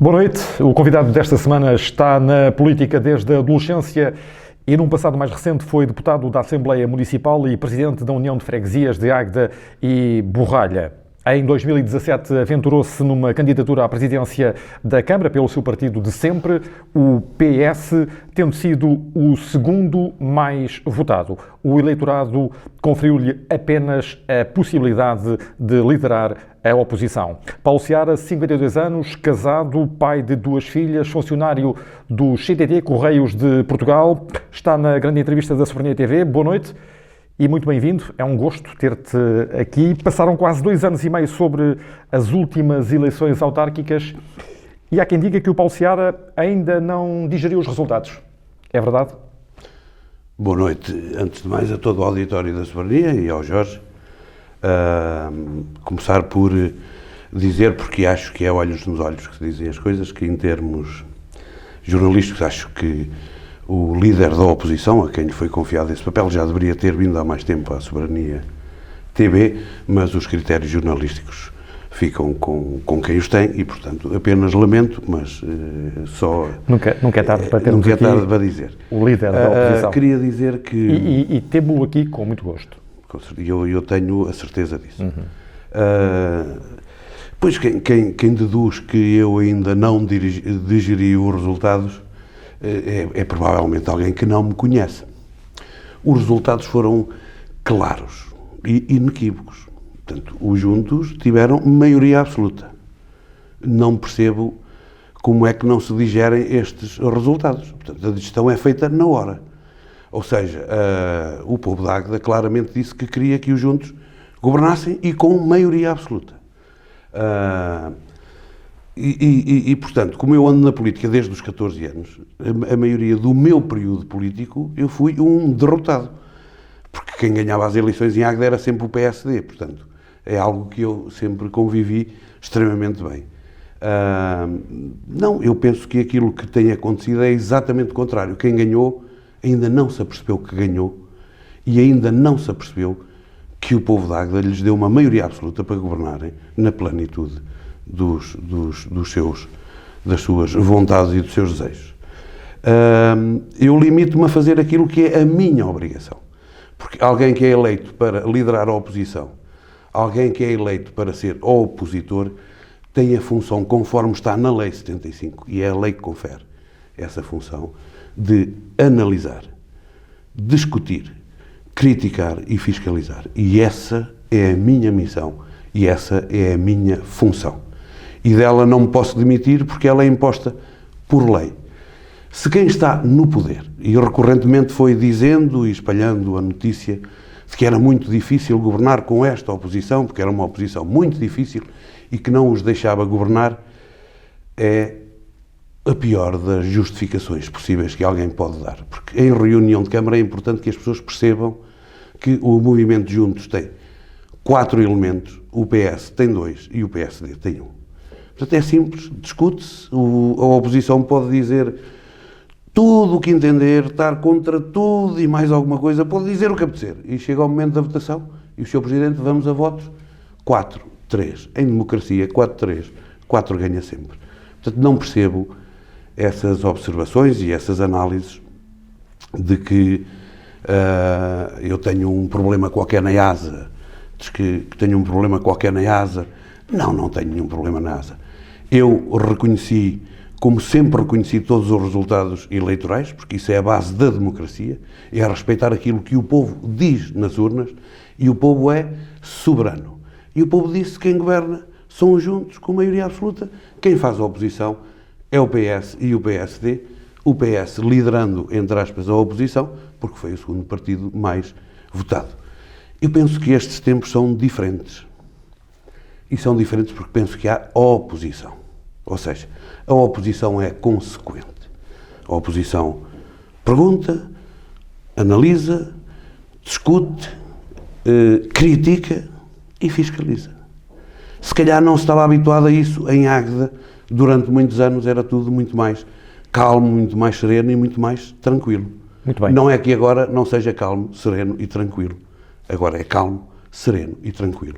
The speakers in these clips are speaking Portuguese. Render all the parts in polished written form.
Boa noite. O convidado desta semana está na política desde a adolescência e, num passado mais recente, foi deputado da Assembleia Municipal e presidente da União de Freguesias de Águeda e Borralha. Em 2017, aventurou-se numa candidatura à presidência da Câmara pelo seu partido de sempre, o PS, tendo sido o segundo mais votado. O eleitorado conferiu-lhe apenas a possibilidade de liderar a oposição. Paulo Seara, 52 anos, casado, pai de 2 filhas, funcionário do CTT, Correios de Portugal, está na grande entrevista da Soberania TV. Boa noite. E muito bem-vindo, é um gosto ter-te aqui. Passaram quase 2 anos e meio sobre as últimas eleições autárquicas e há quem diga que o Paulo Seara ainda não digeriu os resultados. É verdade? Boa noite, antes de mais, a todo o auditório da Soberania e ao Jorge. Começar por dizer, porque acho que é olhos nos olhos que se dizem as coisas, que em termos jornalísticos acho que o líder da oposição, a quem lhe foi confiado esse papel, já deveria ter vindo há mais tempo à Soberania TV, mas os critérios jornalísticos ficam com quem os tem e, portanto, apenas lamento, mas só... Nunca é tarde para termos aqui para dizer. O líder da oposição. Queria dizer que... E temo-o aqui com muito gosto. Eu tenho a certeza disso. Pois quem deduz que eu ainda não digeri os resultados é provavelmente alguém que não me conhece. Os resultados foram claros e inequívocos. Portanto, os juntos tiveram maioria absoluta. Não percebo como é que não se digerem estes resultados. Portanto, a digestão é feita na hora. Ou seja, o povo de Águeda claramente disse que queria que os juntos governassem e com maioria absoluta. Portanto, como eu ando na política desde os 14 anos, a maioria do meu período político, eu fui um derrotado. Porque quem ganhava as eleições em Águeda era sempre o PSD. Portanto, é algo que eu sempre convivi extremamente bem. Não, eu penso que aquilo que tem acontecido é exatamente o contrário. Quem ganhou ainda não se apercebeu que ganhou e ainda não se apercebeu que o povo de Águeda lhes deu uma maioria absoluta para governarem na plenitude das suas vontades e dos seus desejos. Eu limito-me a fazer aquilo que é a minha obrigação. Porque alguém que é eleito para liderar a oposição, alguém que é eleito para ser opositor, tem a função, conforme está na Lei 75, e é a lei que confere essa função, de analisar, discutir, criticar e fiscalizar. E essa é a minha missão e essa é a minha função. E dela não me posso demitir porque ela é imposta por lei. Se quem está no poder, e recorrentemente foi dizendo e espalhando a notícia de que era muito difícil governar com esta oposição, porque era uma oposição muito difícil e que não os deixava governar, é a pior das justificações possíveis que alguém pode dar. Porque em reunião de Câmara é importante que as pessoas percebam que o movimento Juntos tem 4 elementos, o PS tem 2 e o PSD tem 1. Portanto, é simples, discute-se, a oposição pode dizer tudo o que entender, estar contra tudo e mais alguma coisa, pode dizer o que apetecer. E chega ao momento da votação e o Sr. Presidente, vamos a votos, 4-3. Em democracia, 4-3, 4 ganha sempre. Portanto, não percebo essas observações e essas análises de que eu tenho um problema qualquer na ASA, diz que tenho um problema qualquer na ASA. Não tenho nenhum problema na ASA. Eu reconheci, como sempre reconheci, todos os resultados eleitorais, porque isso é a base da democracia, é a respeitar aquilo que o povo diz nas urnas, e o povo é soberano. E o povo disse que quem governa são os juntos, com maioria absoluta. Quem faz a oposição é o PS e o PSD, o PS liderando, entre aspas, a oposição, porque foi o segundo partido mais votado. Eu penso que estes tempos são diferentes. E são diferentes porque penso que há oposição. Ou seja, a oposição é consequente. A oposição pergunta, analisa, discute, critica e fiscaliza. Se calhar não se estava habituado a isso em Águeda. Durante muitos anos era tudo muito mais calmo, muito mais sereno e muito mais tranquilo. Muito bem. Não é que agora não seja calmo, sereno e tranquilo. Agora é calmo, sereno e tranquilo.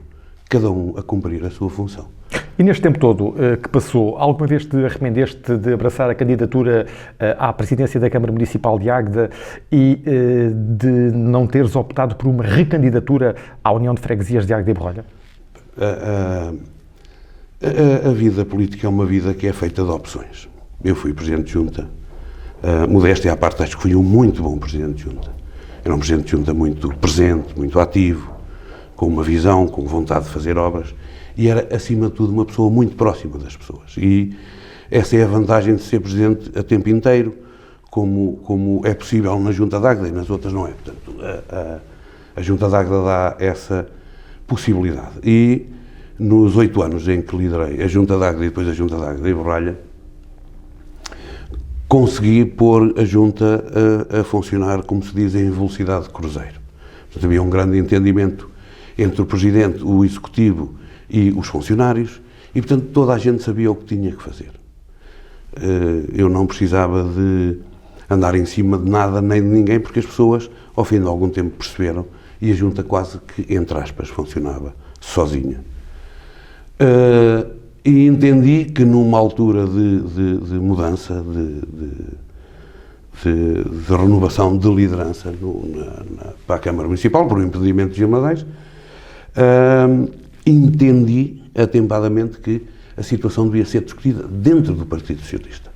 Cada um a cumprir a sua função. E neste tempo todo que passou, alguma vez te arrependeste de abraçar a candidatura à presidência da Câmara Municipal de Águeda e de não teres optado por uma recandidatura à União de Freguesias de Águeda e Borrolha? A vida política é uma vida que é feita de opções. Eu fui Presidente de Junta, modéstia à parte, acho que fui um muito bom Presidente de Junta. Era um Presidente de Junta muito presente, muito ativo, com uma visão, com vontade de fazer obras, e era, acima de tudo, uma pessoa muito próxima das pessoas. E essa é a vantagem de ser Presidente a tempo inteiro, como é possível na Junta de Águeda e nas outras não é. Portanto, a Junta de Águeda dá essa possibilidade. E nos 8 anos em que liderei a Junta de Águeda e depois a Junta de Águeda e Borralha, consegui pôr a Junta a funcionar, como se diz, em velocidade de cruzeiro. Portanto, havia um grande entendimento entre o Presidente, o Executivo e os funcionários e, portanto, toda a gente sabia o que tinha que fazer. Eu não precisava de andar em cima de nada nem de ninguém, porque as pessoas, ao fim de algum tempo, perceberam e a Junta quase que, entre aspas, funcionava sozinha. E entendi que numa altura de mudança, de renovação de liderança para a Câmara Municipal, por um impedimento de Gil Madeiros, entendi atempadamente que a situação devia ser discutida dentro do Partido Socialista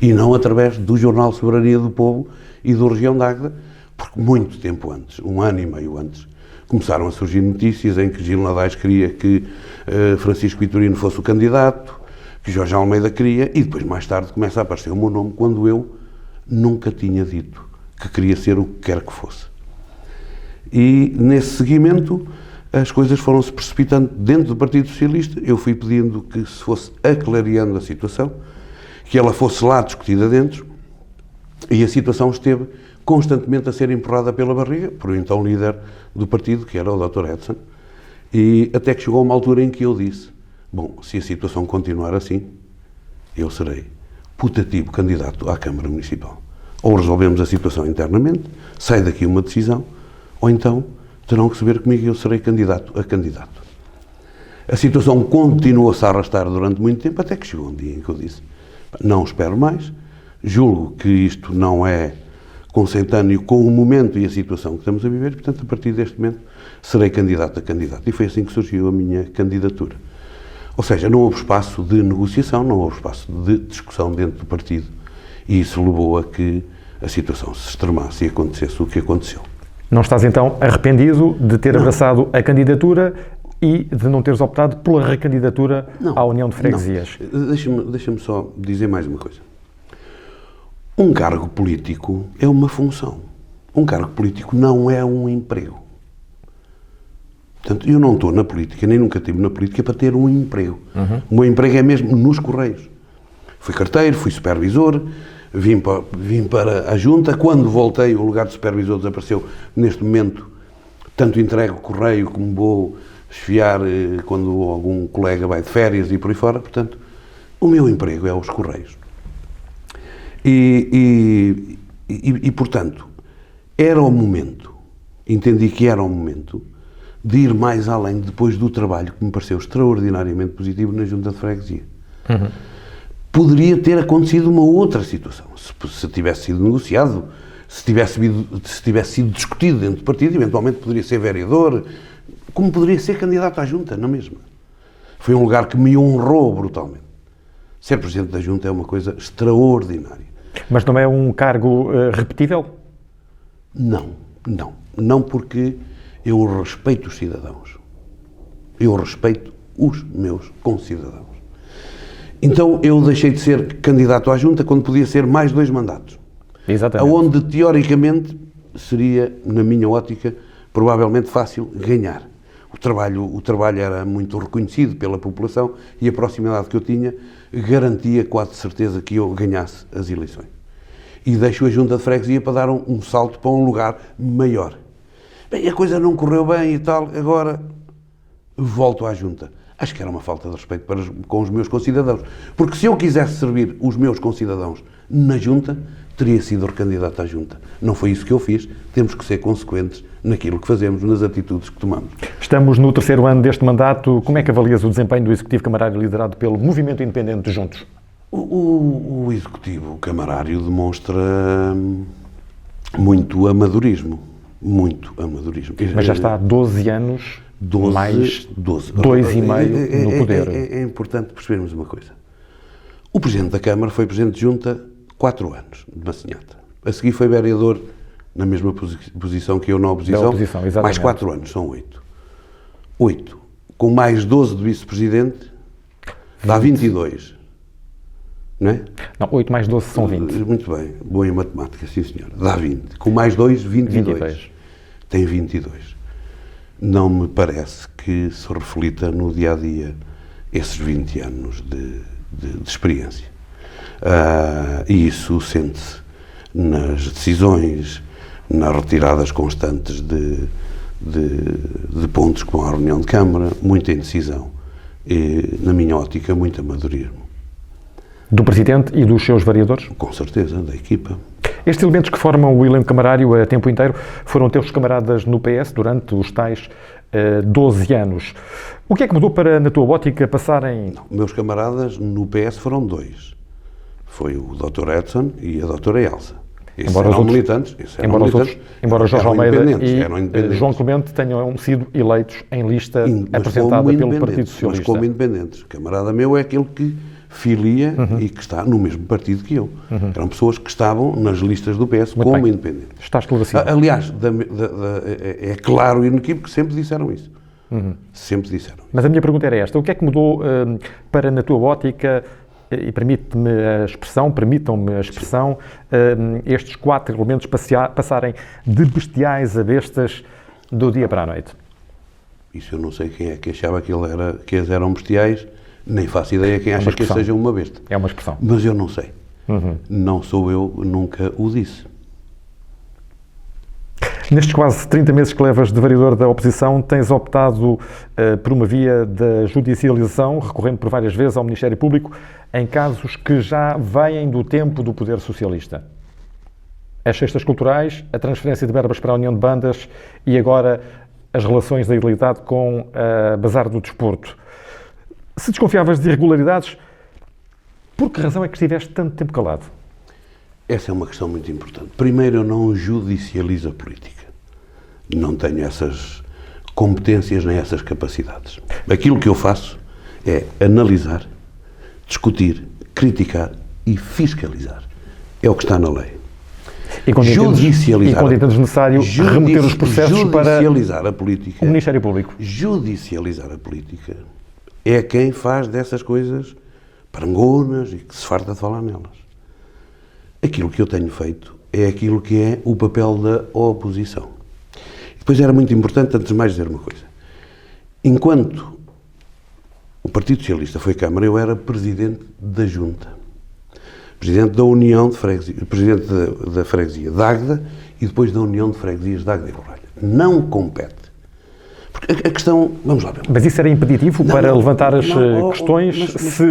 e não através do Jornal Soberania do Povo e do Região de Águeda, porque muito tempo antes, 1 ano e meio antes, começaram a surgir notícias em que Gil Madeiros queria que Francisco Vitorino fosse o candidato, que Jorge Almeida queria, e depois mais tarde começa a aparecer o meu nome, quando eu nunca tinha dito que queria ser o que quer que fosse. E nesse seguimento as coisas foram-se precipitando dentro do Partido Socialista. Eu fui pedindo que se fosse aclareando a situação, que ela fosse lá discutida dentro, e a situação esteve constantemente a ser empurrada pela barriga por o então líder do partido, que era o Dr. Edson, e até que chegou uma altura em que eu disse: bom, se a situação continuar assim, eu serei putativo candidato à Câmara Municipal. Ou resolvemos a situação internamente, sai daqui uma decisão, ou então terão que se ver comigo e eu serei candidato a candidato. A situação continuou-se a arrastar durante muito tempo, até que chegou um dia em que eu disse: não espero mais, julgo que isto não é consentâneo com o momento e a situação que estamos a viver, portanto, a partir deste momento, serei candidato a candidato. E foi assim que surgiu a minha candidatura. Ou seja, não houve espaço de negociação, não houve espaço de discussão dentro do partido, e isso levou a que a situação se extremasse e acontecesse o que aconteceu. Não estás, então, arrependido de ter abraçado a candidatura e de não teres optado pela recandidatura à União de Freguesias? Deixa-me só dizer mais uma coisa. Um cargo político é uma função. Um cargo político não é um emprego. Portanto, eu não estou na política, nem nunca estive na política para ter um emprego. O meu emprego é mesmo nos Correios. Fui carteiro, fui supervisor, vim para a Junta. Quando voltei, o lugar de supervisor desapareceu. Neste momento, tanto entrego correio como vou esfiar quando algum colega vai de férias e por aí fora. Portanto, o meu emprego é os Correios. E, portanto, era o momento, entendi que era o momento de ir mais além depois do trabalho que me pareceu extraordinariamente positivo na Junta de Freguesia. Poderia ter acontecido uma outra situação, se tivesse sido negociado, se tivesse sido discutido dentro do partido, eventualmente poderia ser vereador, como poderia ser candidato à Junta, na mesma. Foi um lugar que me honrou brutalmente. Ser Presidente da Junta é uma coisa extraordinária. Mas não é um cargo repetível? Não porque eu respeito os cidadãos. Eu respeito os meus concidadãos. Então eu deixei de ser candidato à Junta quando podia ser mais 2 mandatos. Exatamente. Onde, teoricamente, seria, na minha ótica, provavelmente fácil ganhar. O trabalho era muito reconhecido pela população e a proximidade que eu tinha garantia quase de certeza que eu ganhasse as eleições. E deixo a Junta de Freguesia para dar um salto para um lugar maior. Bem, a coisa não correu bem e tal, agora volto à Junta. Acho que era uma falta de respeito com os meus concidadãos. Porque se eu quisesse servir os meus concidadãos na Junta, teria sido recandidato à Junta. Não foi isso que eu fiz. Temos que ser consequentes naquilo que fazemos, nas atitudes que tomamos. Estamos no terceiro ano deste mandato. Como é que avalias o desempenho do Executivo Camarário liderado pelo Movimento Independente de Juntos? O Executivo Camarário demonstra muito amadorismo. Muito amadorismo. Mas já está há 12 anos, mais 2,5 no poder. É importante percebermos uma coisa. O Presidente da Câmara foi Presidente de Junta 4 anos, de Massinhata. A seguir foi vereador na mesma posição que eu na oposição, mais 4 anos, são 8. 8. Com mais 12 de Vice-Presidente, dá 22. Não é? Não, 8 mais 12 são 20. Muito bem, boa em matemática, sim senhor. Dá 20. Com mais 2, 22. Tem 22. Não me parece que se reflita no dia-a-dia esses 20 anos de experiência. E isso sente-se nas decisões, nas retiradas constantes de pontos como a reunião de Câmara, muita indecisão e, na minha ótica, muito amadorismo. Do Presidente e dos seus vereadores? Com certeza, da equipa. Estes elementos que formam o elenco camarário a tempo inteiro foram teus camaradas no PS durante os tais 12 anos. O que é que mudou para, na tua ótica, passarem... Não, meus camaradas no PS foram 2. Foi o Dr. Edson e a Dra. Elsa. Esses eram militantes. Embora Jorge Almeida e João Clemente tenham sido eleitos em lista apresentada pelo Partido Socialista. Mas como independentes. O camarada meu é aquele que filia e que está no mesmo partido que eu. Eram pessoas que estavam nas listas do PS como independentes. Está esclarecido. Aliás, é claro e inequívoco que sempre disseram isso. Sempre disseram. Mas a minha pergunta era esta. O que é que mudou para, na tua ótica, e permitam-me a expressão, estes 4 elementos passarem de bestiais a bestas do dia para a noite? Isso eu não sei quem é que achava que eles eram bestiais. Nem faço ideia quem acha que seja uma besta. É uma expressão. Mas eu não sei. Não sou eu, nunca o disse. Nestes quase 30 meses que levas de vereador da oposição, tens optado por uma via da judicialização, recorrendo por várias vezes ao Ministério Público, em casos que já vêm do tempo do poder socialista. As cestas culturais, a transferência de verbas para a União de Bandas e agora as relações da ilegalidade com a Bazar do Desporto. Se desconfiavas de irregularidades, por que razão é que estiveste tanto tempo calado? Essa é uma questão muito importante. Primeiro, eu não judicializo a política. Não tenho essas competências nem essas capacidades. Aquilo que eu faço é analisar, discutir, criticar e fiscalizar. É o que está na lei. E quando entendes necessário, remeter os processos para judicializar a política, o Ministério Público. Judicializar a política é quem faz dessas coisas parangonas e que se farta de falar nelas. Aquilo que eu tenho feito é aquilo que é o papel da oposição. Depois era muito importante, antes de mais, dizer uma coisa. Enquanto o Partido Socialista foi Câmara, eu era Presidente da Junta. Presidente da União de Freguesias, Presidente da Freguesia de Águeda e depois da União de Freguesias de Águeda e Borralha. Não compete. Porque a questão, vamos lá ver. Mas isso era impeditivo para levantar as questões se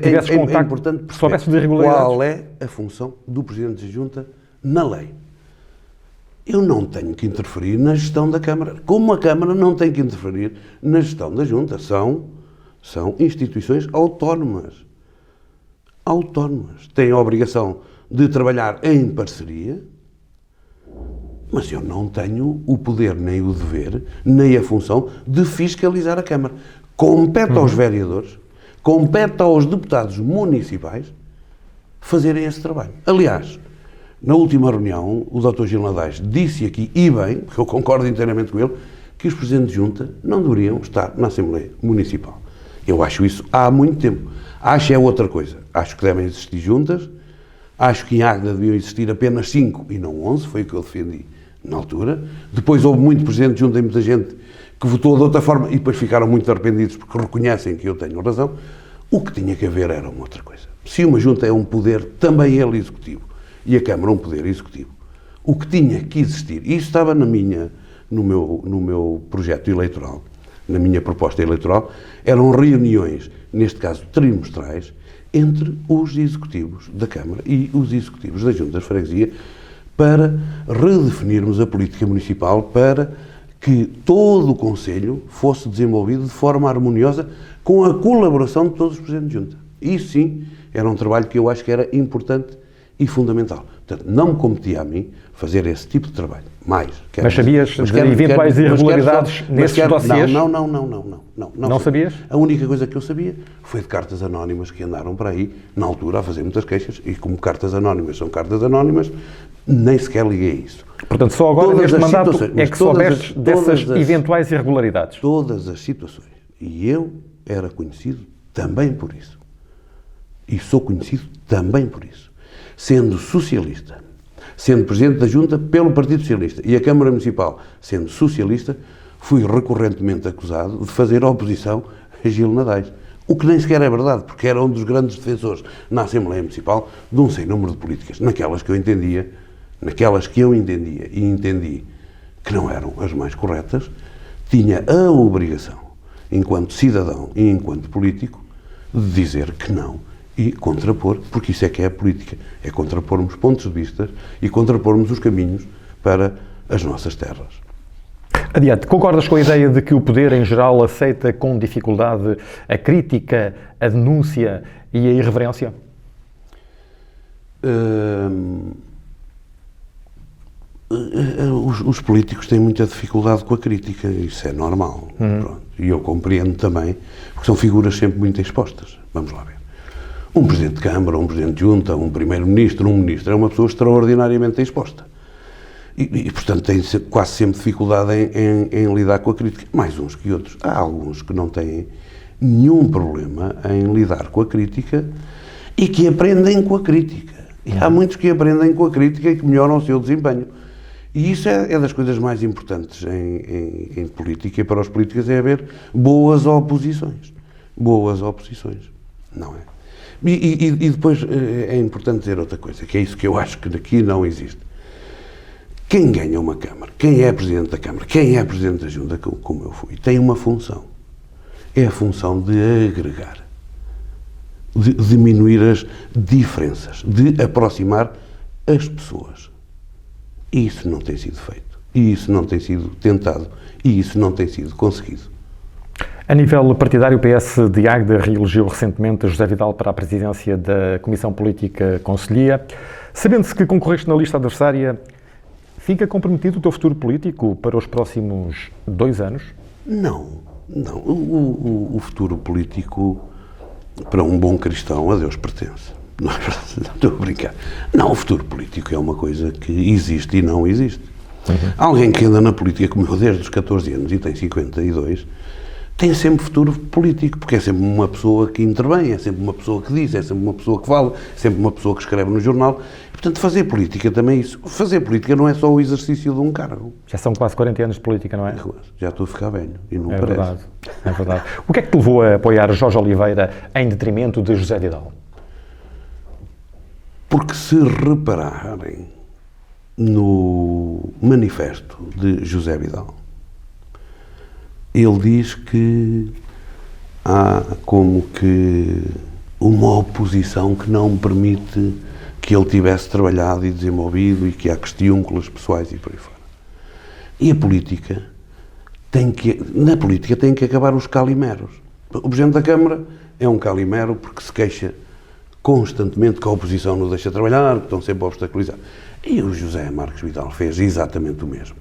tivesses contacto, soubesses de irregularidades? Qual é a função do Presidente da Junta na lei? Eu não tenho que interferir na gestão da Câmara. Como a Câmara não tem que interferir na gestão da Junta. São instituições autónomas. Autónomas. Têm a obrigação de trabalhar em parceria. Mas eu não tenho o poder, nem o dever, nem a função de fiscalizar a Câmara. Compete aos vereadores, compete aos deputados municipais fazerem esse trabalho. Aliás, na última reunião, o Dr. Gil Nadais disse aqui, e bem, porque eu concordo inteiramente com ele, que os Presidentes de Junta não deveriam estar na Assembleia Municipal. Eu acho isso há muito tempo. Acho é outra coisa. Acho que devem existir juntas, acho que em Águeda deviam existir apenas 5 e não 11, foi o que eu defendi na altura. Depois houve muito Presidente de Junta e muita gente que votou de outra forma e depois ficaram muito arrependidos porque reconhecem que eu tenho razão. O que tinha que haver era uma outra coisa. Se uma Junta é um poder, também ele executivo, e a Câmara um poder executivo, o que tinha que existir, e isso estava no meu projeto eleitoral, na minha proposta eleitoral, eram reuniões, neste caso trimestrais, entre os executivos da Câmara e os executivos das Juntas de Freguesia, para redefinirmos a política municipal, para que todo o Conselho fosse desenvolvido de forma harmoniosa com a colaboração de todos os Presidentes de Junta. Isso sim, era um trabalho que eu acho que era importante e fundamental. Portanto, não me competia a mim fazer esse tipo de trabalho. Mais. Mas sabias de eventuais irregularidades nesses dossiês? Não. Não sabias? A única coisa que eu sabia foi de cartas anónimas que andaram para aí, na altura, a fazer muitas queixas, e como cartas anónimas são cartas anónimas, nem sequer liguei a isso. Portanto, só agora, neste mandato, é que soubeste dessas eventuais irregularidades? Todas as situações. E eu era conhecido também por isso. E sou conhecido também por isso. Sendo socialista, sendo Presidente da Junta pelo Partido Socialista e a Câmara Municipal sendo socialista, fui recorrentemente acusado de fazer oposição a Gil Nadais. O que nem sequer é verdade, porque era um dos grandes defensores na Assembleia Municipal de um sem número de políticas, naquelas que eu entendia e entendi que não eram as mais corretas, tinha a obrigação, enquanto cidadão e enquanto político, de dizer que não e contrapor, porque isso é que é a política, é contrapormos pontos de vista e contrapormos os caminhos para as nossas terras. Adiante, concordas com a ideia de que o poder em geral aceita com dificuldade a crítica, a denúncia e a irreverência? Os políticos têm muita dificuldade com a crítica, isso é normal. Pronto. E eu compreendo também, porque são figuras sempre muito expostas. Vamos lá ver. Um Presidente de Câmara, um Presidente de Junta, um Primeiro-Ministro, um Ministro, é uma pessoa extraordinariamente exposta. E portanto, tem quase sempre dificuldade em lidar com a crítica. Mais uns que outros. Há alguns que não têm nenhum problema em lidar com a crítica e que aprendem com a crítica. E há muitos que aprendem com a crítica e que melhoram o seu desempenho. E isso é das coisas mais importantes em política, e para os políticos é haver boas oposições. Boas oposições, não é? E depois é importante dizer outra coisa, que é isso que eu acho que aqui não existe. Quem ganha uma Câmara, quem é Presidente da Câmara, quem é Presidente da Junta, como eu fui, tem uma função. É a função de agregar, de diminuir as diferenças, de aproximar as pessoas. E isso não tem sido feito. E isso não tem sido tentado. E isso não tem sido conseguido. A nível partidário, o PS de Águeda reelegeu recentemente José Vidal para a presidência da Comissão Política Conselhia. Sabendo-se que concorreste na lista adversária, fica comprometido o teu futuro político para os próximos 2 anos? Não. O futuro político, para um bom cristão, a Deus pertence. Não estou a brincar. Não, o futuro político é uma coisa que existe e não existe. Alguém que anda na política como eu desde os 14 anos e tem 52, tem sempre futuro político, porque é sempre uma pessoa que intervém, é sempre uma pessoa que diz, é sempre uma pessoa que fala, é sempre uma pessoa que escreve no jornal. E, portanto, fazer política também é isso. Fazer política não é só o exercício de um cargo. Já são quase 40 anos de política, não é? Já estou a ficar velho e não parece. Verdade, é verdade. O que é que te levou a apoiar Jorge Oliveira em detrimento de José Vidal? Porque se repararem no manifesto de José Vidal, ele diz que há como que uma oposição que não permite que ele tivesse trabalhado e desenvolvido e que há questiúnculos pessoais e por aí fora. E a política na política tem que acabar os calimeros. O Presidente da Câmara é um calimero porque se queixa constantemente que a oposição não deixa trabalhar, que estão sempre a obstaculizar. E o José Marcos Vidal fez exatamente o mesmo.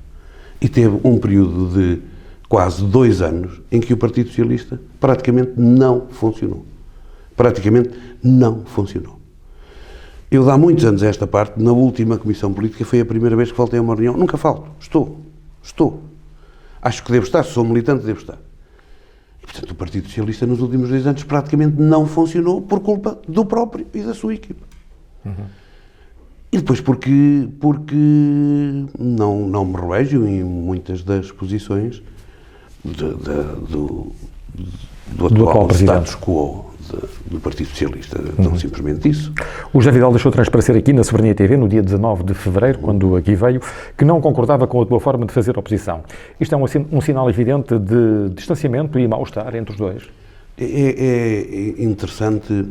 E teve um período de quase 2 anos em que o Partido Socialista praticamente não funcionou. Praticamente não funcionou. Eu, de há muitos anos a esta parte, na última Comissão Política, foi a primeira vez que faltei a uma reunião. Nunca falto. Estou. Acho que devo estar. Se sou militante, devo estar. E, portanto, o Partido Socialista, nos últimos 2 anos, praticamente não funcionou por culpa do próprio e da sua equipa. E depois porque não me revejo em muitas das posições do atual status quo do Partido Socialista, tão simplesmente isso. O José Vidal deixou transparecer aqui na Soberania TV, no dia 19 de fevereiro, quando aqui veio, que não concordava com a tua forma de fazer oposição. Isto é um sinal evidente de distanciamento e mal-estar entre os dois? É interessante,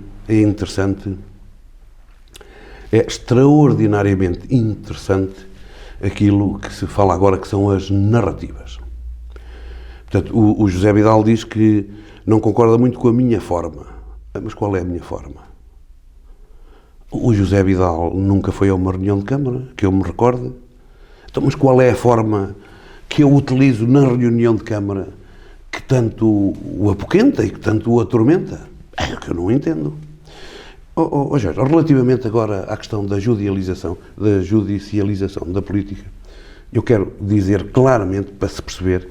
é extraordinariamente interessante aquilo que se fala agora, que são as narrativas. Portanto, o José Vidal diz que não concorda muito com a minha forma. Mas qual é a minha forma? O José Vidal nunca foi a uma reunião de Câmara, que eu me recorde. Então, mas qual é a forma que eu utilizo na reunião de Câmara que tanto o apoquenta e que tanto o atormenta? É o que eu não entendo. Jorge, relativamente agora à questão da judicialização da política, eu quero dizer claramente, para se perceber,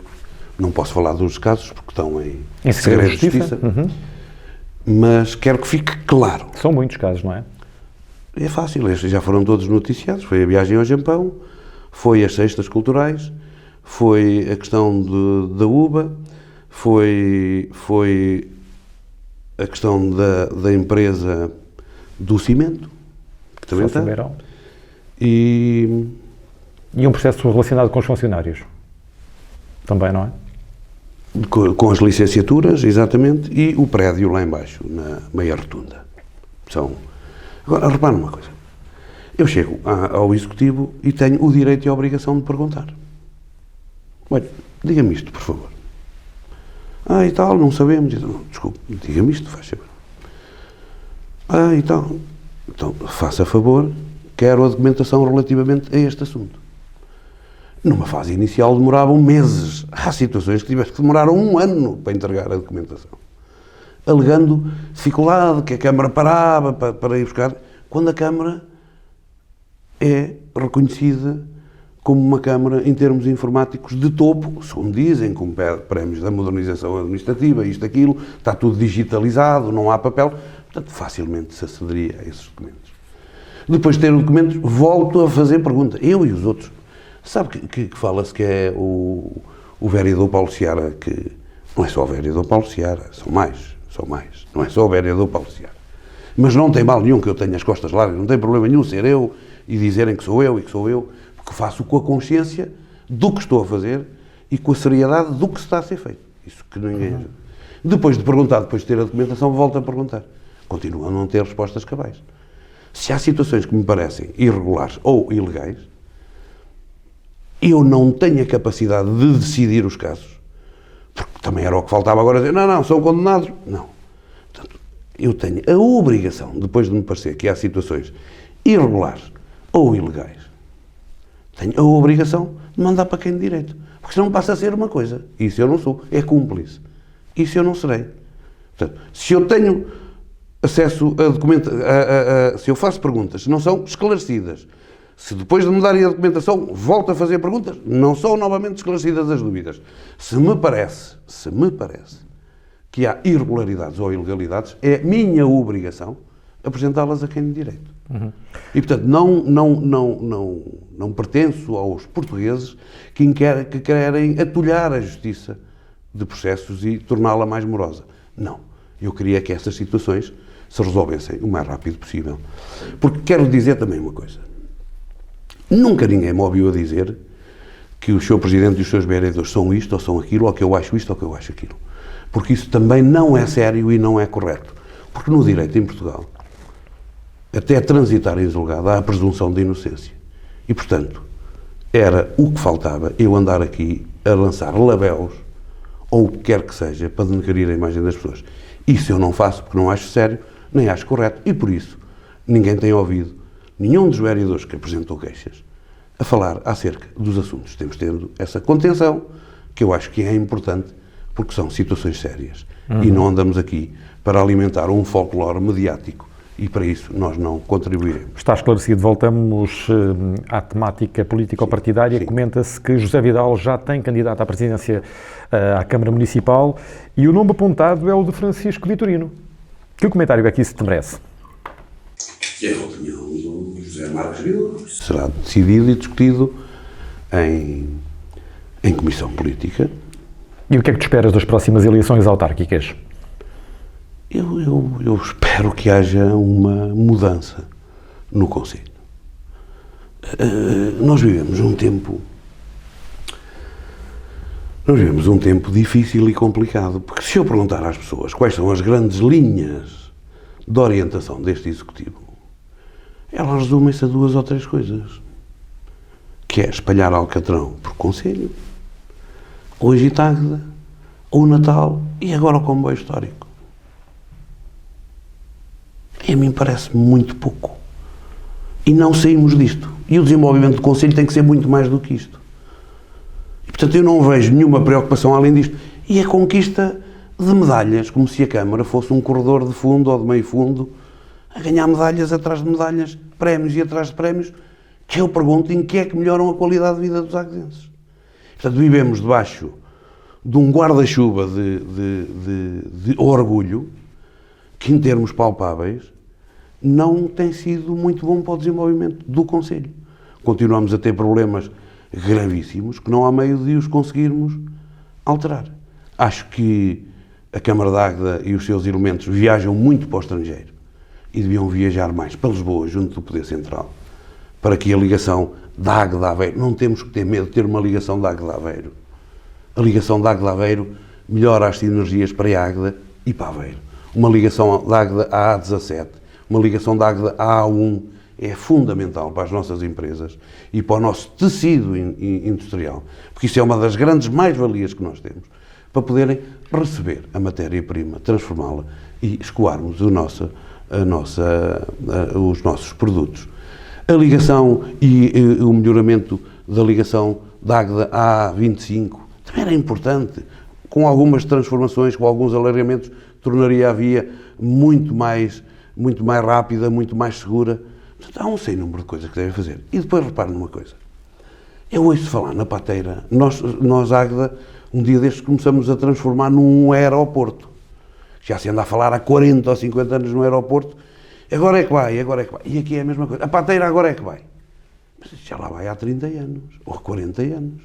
não posso falar dos casos porque estão em segredo de justiça, mas quero que fique claro. São muitos casos, não é? É fácil, estes já foram todos noticiados. Foi a viagem ao Japão, foi as cestas culturais, foi a questão da UBA, foi a questão da empresa do cimento, que também está. E um processo relacionado com os funcionários. Também, não é? Com as licenciaturas, exatamente, e o prédio lá embaixo, na meia rotunda. Agora, repare numa coisa. Eu chego ao Executivo e tenho o direito e a obrigação de perguntar. Olha, diga-me isto, por favor. E tal, não sabemos. Não, desculpe, diga-me isto, faz favor. E tal. Então, faça favor, quero a documentação relativamente a este assunto. Numa fase inicial demoravam meses. Há situações que demoraram 1 ano para entregar a documentação. Alegando dificuldade, que a Câmara parava para ir buscar, quando a Câmara é reconhecida como uma Câmara, em termos informáticos, de topo, segundo dizem, com prémios da modernização administrativa, isto, aquilo, está tudo digitalizado, não há papel, portanto, facilmente se acederia a esses documentos. Depois de ter os documentos, volto a fazer pergunta, eu e os outros. Sabe que fala-se que é o vereador Paulo Seara, que não é só o vereador Paulo Seara, são mais, não é só o vereador Paulo Seara. Mas não tem mal nenhum que eu tenha as costas largas, não tem problema nenhum ser eu e dizerem que sou eu, porque faço com a consciência do que estou a fazer e com a seriedade do que está a ser feito. Isso que ninguém... Depois de perguntar, depois de ter a documentação, volto a perguntar. Continuo a não ter respostas cabais. Se há situações que me parecem irregulares ou ilegais, eu não tenho a capacidade de decidir os casos, porque também era o que faltava agora dizer, não, são condenados. Não. Portanto, eu tenho a obrigação, depois de me parecer que há situações irregulares ou ilegais, tenho a obrigação de mandar para quem de direito, porque senão passa a ser uma coisa, e isso eu não sou, é cúmplice. Isso eu não serei. Portanto, se eu tenho acesso a documentos, se eu faço perguntas que não são esclarecidas, se depois de me darem a documentação volto a fazer perguntas, não são novamente esclarecidas as dúvidas. Se me parece que há irregularidades ou ilegalidades, é minha obrigação apresentá-las a quem de direito. E, portanto, não pertenço aos portugueses que querem atulhar a justiça de processos e torná-la mais morosa. Não. Eu queria que essas situações se resolvessem o mais rápido possível. Porque quero dizer também uma coisa. Nunca ninguém me ouviu a dizer que o Sr. Presidente e os seus vereadores são isto ou são aquilo, ou que eu acho isto ou que eu acho aquilo. Porque isso também não é sério e não é correto. Porque no direito em Portugal, até transitar em julgado, há a presunção de inocência. E, portanto, era o que faltava eu andar aqui a lançar labelos, ou o que quer que seja, para denegrir a imagem das pessoas. Isso eu não faço porque não acho sério, nem acho correto. E, por isso, ninguém tem ouvido nenhum dos vereadores que apresentou queixas a falar acerca dos assuntos. Temos tendo essa contenção, que eu acho que é importante, porque são situações sérias. E não andamos aqui para alimentar um folclore mediático, e para isso nós não contribuiremos. Está esclarecido. Voltamos à temática político-partidária. Comenta-se que José Vidal já tem candidato à presidência à Câmara Municipal e o nome apontado é o de Francisco Vitorino. Que comentário é que isso te merece? É a opinião do José Marcos Vidal. Será decidido e discutido em comissão política. E o que é que te esperas das próximas eleições autárquicas? Eu espero que haja uma mudança no Conselho. Nós vivemos um tempo difícil e complicado, porque se eu perguntar às pessoas quais são as grandes linhas de orientação deste Executivo, elas resumem-se a 2 ou 3 coisas, que é espalhar alcatrão por Conselho, ou Agitagda, ou o Natal, e agora o comboio histórico. E a mim parece muito pouco. E não saímos disto. E o desenvolvimento do Conselho tem que ser muito mais do que isto. E, portanto, eu não vejo nenhuma preocupação além disto. E a conquista de medalhas, como se a Câmara fosse um corredor de fundo ou de meio fundo, a ganhar medalhas atrás de medalhas, prémios e atrás de prémios, que eu pergunto em que é que melhoram a qualidade de vida dos agdenses. Portanto, vivemos debaixo de um guarda-chuva de orgulho, que em termos palpáveis, não tem sido muito bom para o desenvolvimento do Conselho. Continuamos a ter problemas gravíssimos que não há meio de os conseguirmos alterar. Acho que a Câmara de Águeda e os seus elementos viajam muito para o estrangeiro e deviam viajar mais para Lisboa, junto do Poder Central, para que a ligação da Águeda a Aveiro, não temos que ter medo de ter uma ligação da Águeda a Aveiro. A ligação da Águeda a Aveiro melhora as sinergias para a Águeda e para Aveiro. Uma ligação da Águeda à A17, uma ligação da Águeda à A1 é fundamental para as nossas empresas e para o nosso tecido industrial, porque isso é uma das grandes mais-valias que nós temos, para poderem receber a matéria-prima, transformá-la e escoarmos os nossos produtos. A ligação e o melhoramento da ligação da Águeda à A25 também era importante, com algumas transformações, com alguns alargamentos, tornaria a via muito mais rápida, muito mais segura. Portanto, há um sem número de coisas que devem fazer. E depois reparem numa coisa. Eu ouço falar na Pateira, nós Águeda, um dia destes começamos a transformar num aeroporto. Já se anda a falar há 40 ou 50 anos no aeroporto. Agora é que vai. E aqui é a mesma coisa. A Pateira agora é que vai. Mas já lá vai há 30 anos, ou 40 anos.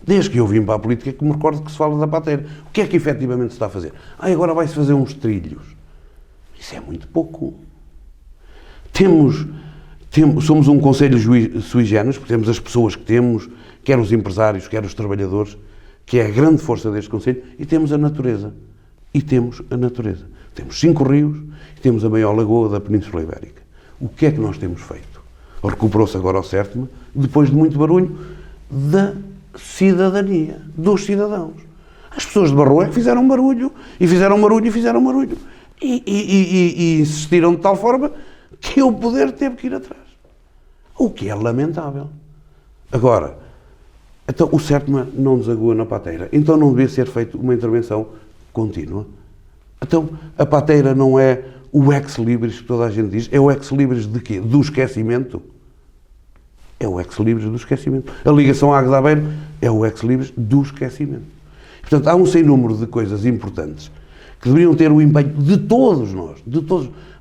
Desde que eu vim para a política que me recordo que se fala da Pateira. O que é que efetivamente se está a fazer? Agora vai-se fazer uns trilhos. Isso é muito pouco. Somos um conselho sui generis, porque temos as pessoas que temos, quer os empresários, quer os trabalhadores, que é a grande força deste conselho, e temos a natureza. Temos 5 rios e temos a maior lagoa da Península Ibérica. O que é que nós temos feito? Recuperou-se agora o Sértema, depois de muito barulho, da cidadania, dos cidadãos. As pessoas de Barroé que fizeram barulho, e insistiram de tal forma que o poder teve que ir atrás. O que é lamentável. Agora, então o Sértema não desagua na Pateira. Então não devia ser feita uma intervenção contínua. Então a Pateira não é o ex-libris que toda a gente diz. É o ex-libris de quê? Do esquecimento. É o ex-libris do esquecimento. A ligação à Águeda Aveiro é o ex-libris do esquecimento. Portanto, há um sem número de coisas importantes que deveriam ter o empenho de todos nós,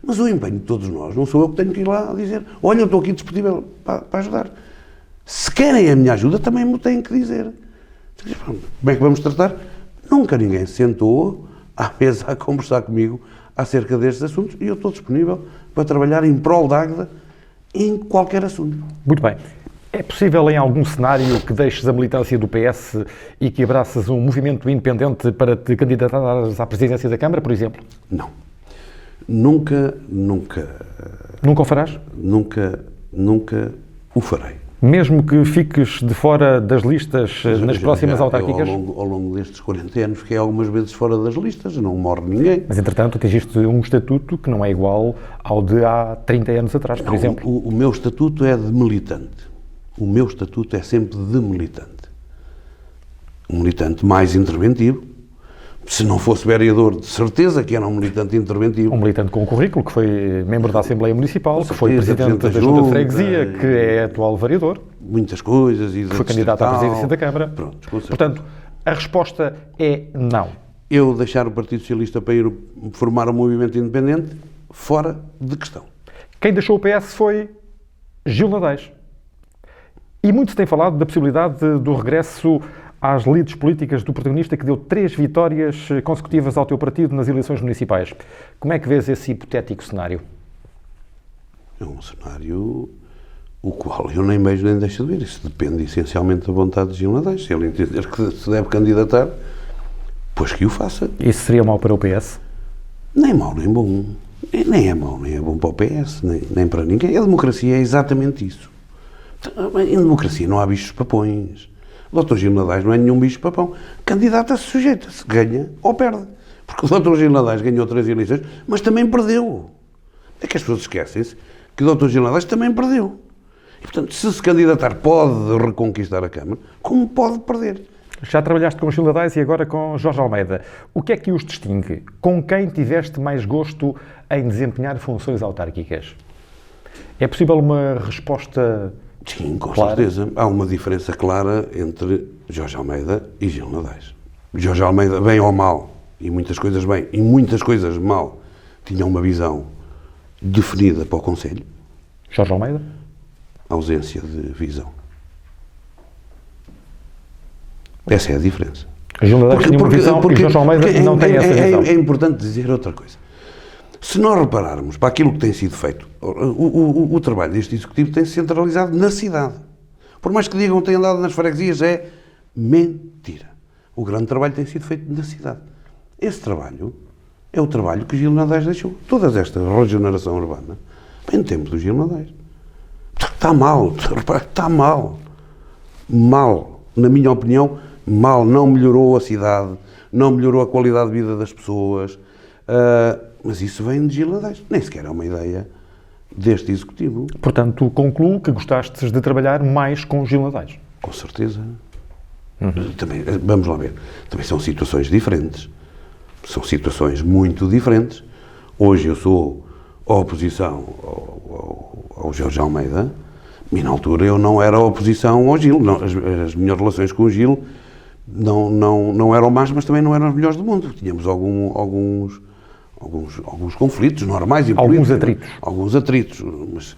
mas o empenho de todos nós, não sou eu que tenho que ir lá a dizer, olha, eu estou aqui disponível para ajudar. Se querem a minha ajuda, também me têm que dizer. Como é que vamos tratar? Nunca ninguém se sentou à mesa a conversar comigo acerca destes assuntos e eu estou disponível para trabalhar em prol da Águeda em qualquer assunto. Muito bem. É possível, em algum cenário, que deixes a militância do PS e que abraças um movimento independente para te candidatares à presidência da Câmara, por exemplo? Não. Nunca. Nunca o farás? Nunca o farei. Mesmo que fiques de fora das listas nas próximas autárquicas? Ao longo destes 40 anos fiquei algumas vezes fora das listas, não morre ninguém. Mas, entretanto, atingiste um estatuto que não é igual ao de há 30 anos atrás, por exemplo. O meu estatuto é de militante. O meu estatuto é sempre de militante. Um militante mais interventivo. Se não fosse vereador, de certeza que era um militante interventivo. Um militante com currículo, que foi membro da Assembleia Municipal, que foi presidente da Junta de Freguesia, que é atual vereador. Muitas coisas. Que foi candidato à presidência da Câmara. Pronto, portanto, a resposta é não. Eu deixar o Partido Socialista para ir formar um movimento independente, fora de questão. Quem deixou o PS foi Gil Nadais. E muito se tem falado da possibilidade do regresso às lides políticas do protagonista que deu 3 vitórias consecutivas ao teu partido nas eleições municipais. Como é que vês esse hipotético cenário? É um cenário o qual eu nem vejo nem deixo de ver. Isso depende essencialmente da vontade de Gil Nadaes. Se ele entender que se deve candidatar, pois que o faça. Isso seria mau para o PS? Nem mau, nem bom. Nem é mau, nem é bom para o PS, nem para ninguém. A democracia é exatamente isso. Em democracia não há bichos papões. O Dr. Gil Nadaes não é nenhum bicho papão. Candidata-se, sujeita-se, ganha ou perde. Porque o Dr. Gil Nadaes ganhou 3 eleições, mas também perdeu. É que as pessoas esquecem-se que o Dr. Gil Nadaes também perdeu. E, portanto, se candidatar pode reconquistar a Câmara, como pode perder. Já trabalhaste com o Gil Nadaes e agora com Jorge Almeida. O que é que os distingue? Com quem tiveste mais gosto em desempenhar funções autárquicas? É possível uma resposta Sim, com clara? certeza. Há uma diferença clara entre Jorge Almeida e Gil Nadaes. Jorge Almeida, bem ou mal, e muitas coisas bem, e muitas coisas mal, tinha uma visão definida para o Conselho. Jorge Almeida? Ausência de visão. Essa é a diferença. Gil Nadaes tinha uma visão e Jorge Almeida não tem essa visão. É importante dizer outra coisa. Se nós repararmos para aquilo que tem sido feito, o trabalho deste Executivo tem-se centralizado na cidade. Por mais que digam que tem andado nas freguesias, é mentira. O grande trabalho tem sido feito na cidade. Esse trabalho é o trabalho que Gil Nadaes deixou. Toda esta regeneração urbana vem no tempo do Gil Nadaes. Está mal, está mal. Mal. Na minha opinião, mal. Não melhorou a cidade, não melhorou a qualidade de vida das pessoas. Mas isso vem de Gil Nadaes. Nem sequer é uma ideia deste Executivo. Portanto, concluo que gostastes de trabalhar mais com Gil Nadaes. Com certeza. Também, vamos lá ver. Também são situações diferentes. São situações muito diferentes. Hoje eu sou a oposição ao Jorge Almeida e na altura eu não era a oposição ao Gil. Não, as minhas relações com o Gil não eram más, mas também não eram as melhores do mundo. Tínhamos alguns conflitos normais e políticos. Alguns atritos. Mas,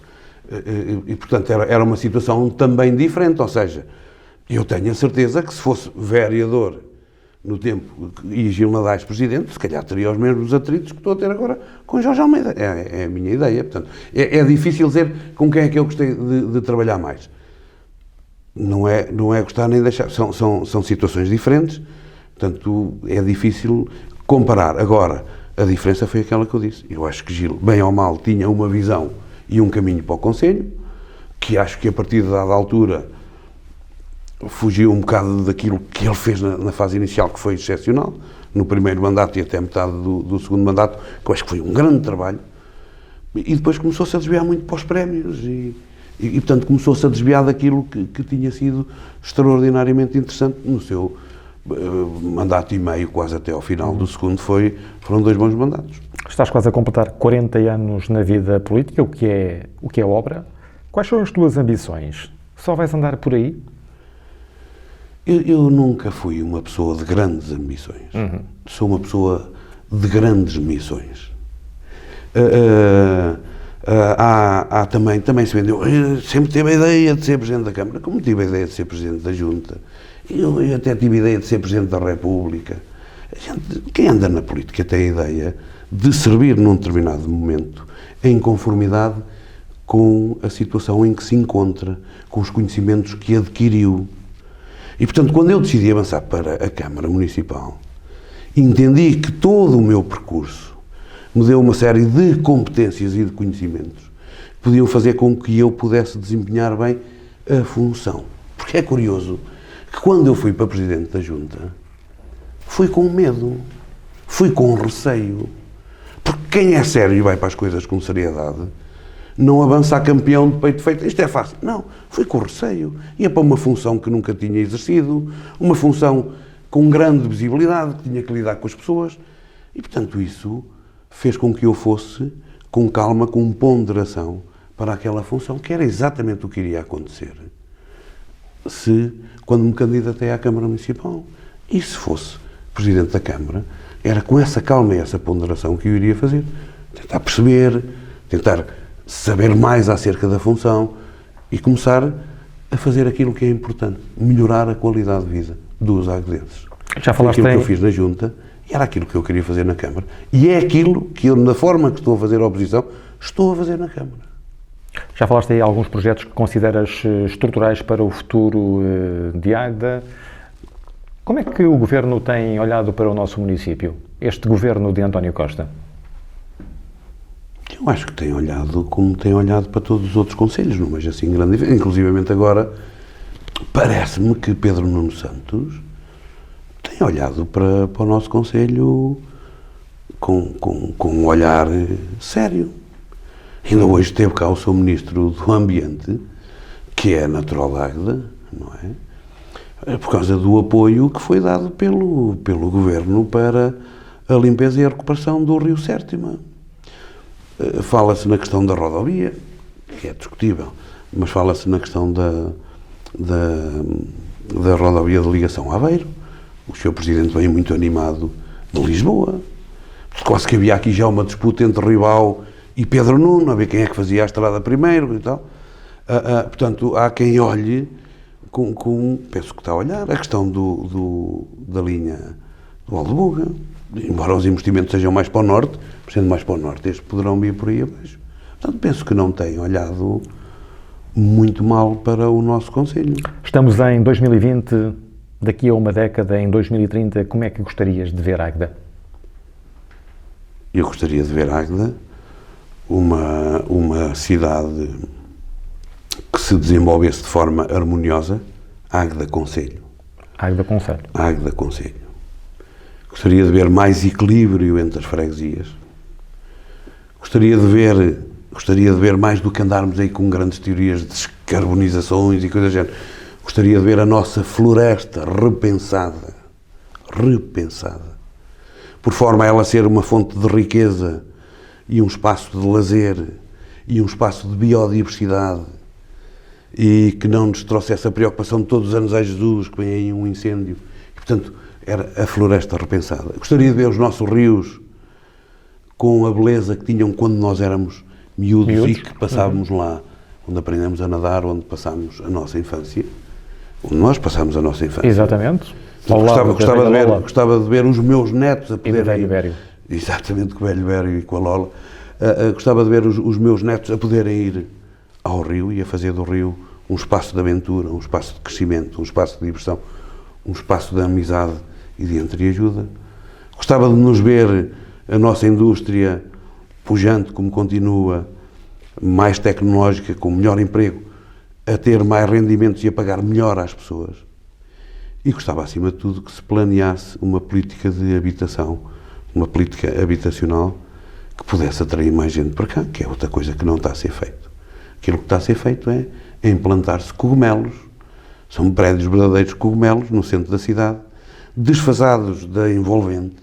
e portanto, era uma situação também diferente. Ou seja, eu tenho a certeza que se fosse vereador no tempo e Gil Nadaes presidente, se calhar teria os mesmos atritos que estou a ter agora com Jorge Almeida. É a minha ideia. Portanto, é difícil dizer com quem é que eu gostei de trabalhar mais. Não é gostar nem deixar. São situações diferentes. Portanto, é difícil comparar. Agora, a diferença foi aquela que eu disse. Eu acho que Gil, bem ou mal, tinha uma visão e um caminho para o Conselho, que acho que a partir de dada altura fugiu um bocado daquilo que ele fez na fase inicial, que foi excepcional, no primeiro mandato e até metade do segundo mandato, que eu acho que foi um grande trabalho, e depois começou-se a desviar muito para os prémios e portanto, começou-se a desviar daquilo que tinha sido extraordinariamente interessante no seu mandato e meio, quase até ao final do segundo, foram 2 bons mandatos. Estás quase a completar 40 anos na vida política, o que é obra. Quais são as tuas ambições? Só vais andar por aí? Eu nunca fui uma pessoa de grandes ambições. Sou uma pessoa de grandes missões. Também se vendeu. Sempre tive a ideia de ser Presidente da Câmara, como tive a ideia de ser Presidente da Junta. Eu até tive a ideia de ser Presidente da República. Quem anda na política tem a ideia de servir num determinado momento em conformidade com a situação em que se encontra, com os conhecimentos que adquiriu. E, portanto, quando eu decidi avançar para a Câmara Municipal, entendi que todo o meu percurso me deu uma série de competências e de conhecimentos que podiam fazer com que eu pudesse desempenhar bem a função. Porque é curioso que quando eu fui para Presidente da Junta, fui com medo, fui com receio. Porque quem é sério e vai para as coisas com seriedade, não avança a campeão de peito feito. Isto é fácil. Não, fui com receio. Ia para uma função que nunca tinha exercido, uma função com grande visibilidade, que tinha que lidar com as pessoas. E, portanto, isso fez com que eu fosse com calma, com ponderação para aquela função, que era exatamente o que iria acontecer quando me candidatei à Câmara Municipal. E se fosse Presidente da Câmara, era com essa calma e essa ponderação que eu iria fazer. Tentar perceber, tentar saber mais acerca da função e começar a fazer aquilo que é importante, melhorar a qualidade de vida dos agdenses. Já falaste aquilo que eu fiz na Junta e era aquilo que eu queria fazer na Câmara. E é aquilo que eu, na forma que estou a fazer a oposição, estou a fazer na Câmara. Já falaste aí de alguns projetos que consideras estruturais para o futuro de Águeda. Como é que o Governo tem olhado para o nosso município, este Governo de António Costa? Eu acho que tem olhado como tem olhado para todos os outros concelhos, não vejo assim grande diferença. Inclusivamente agora, parece-me que Pedro Nuno Santos tem olhado para o nosso concelho com um olhar sério. Ainda hoje esteve cá o seu Ministro do Ambiente, que é natural de Águeda, não é? Por causa do apoio que foi dado pelo Governo para a limpeza e a recuperação do Rio Sértima. Fala-se na questão da rodovia, que é discutível, mas fala-se na questão da rodovia de ligação a Aveiro. O Sr. Presidente vem muito animado de Lisboa. Quase que havia aqui já uma disputa entre Ribal e Pedro Nuno, a ver quem é que fazia a estrada primeiro e tal. Portanto, há quem olhe penso que está a olhar, a questão da linha do Aldebuga. Embora os investimentos sejam mais para o norte, sendo mais para o norte, estes poderão vir por aí abaixo. Portanto, penso que não tem olhado muito mal para o nosso concelho. Estamos em 2020, daqui a uma década, em 2030, como é que gostarias de ver Águeda? Eu gostaria de ver Águeda uma cidade que se desenvolvesse de forma harmoniosa. Águeda Concelho. Águeda Concelho. Águeda Concelho. Gostaria de ver mais equilíbrio entre as freguesias. Gostaria de ver mais do que andarmos aí com grandes teorias de descarbonizações e coisas do género. Gostaria de ver a nossa floresta repensada, por forma a ela ser uma fonte de riqueza e um espaço de lazer e um espaço de biodiversidade e que não nos trouxe essa preocupação de todos os anos a Jesus, que vem aí um incêndio. E, portanto, era a floresta repensada. Gostaria de ver os nossos rios com a beleza que tinham quando nós éramos miúdos. E que passávamos lá, onde aprendemos a nadar, onde passámos a nossa infância. Onde nós passámos a nossa infância. Exatamente. Gostava de ver os meus netos a poderem... E o Velho Bério. Exatamente, com o Velho Bério e com a Lola. Gostava de ver os meus netos a poderem ir ao rio e a fazer do rio um espaço de aventura, um espaço de crescimento, um espaço de diversão, um espaço de amizade e de entreajuda. Gostava de nos ver a nossa indústria pujante, como continua, mais tecnológica, com melhor emprego, a ter mais rendimentos e a pagar melhor às pessoas. E gostava, acima de tudo, que se planeasse uma política de habitação, uma política habitacional que pudesse atrair mais gente para cá, que é outra coisa que não está a ser feito. Aquilo que está a ser feito é implantar-se cogumelos. São prédios verdadeiros cogumelos no centro da cidade, desfasados da envolvente,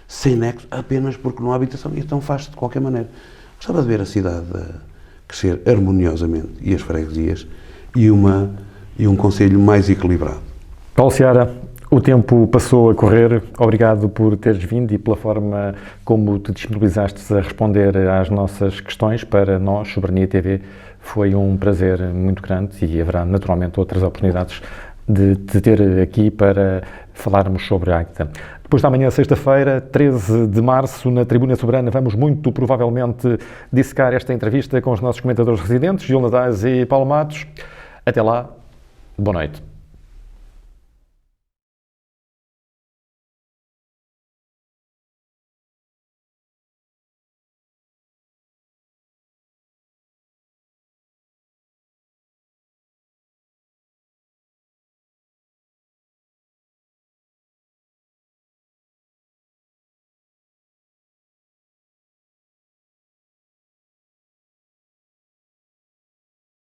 sem nexo, apenas porque não há habitação. E então faz-se de qualquer maneira. Gostava de ver a cidade a crescer harmoniosamente e as freguesias e um concelho mais equilibrado. Paulo Seara, o tempo passou a correr. Obrigado por teres vindo e pela forma como te disponibilizaste a responder às nossas questões. Para nós, Soberania TV, foi um prazer muito grande e haverá naturalmente outras oportunidades de te ter aqui para falarmos sobre a Águeda. Depois da manhã, sexta-feira, 13 de março, na Tribuna Soberana, vamos muito provavelmente dissecar esta entrevista com os nossos comentadores residentes, Gil Nadais e Paulo Matos. Até lá, boa noite.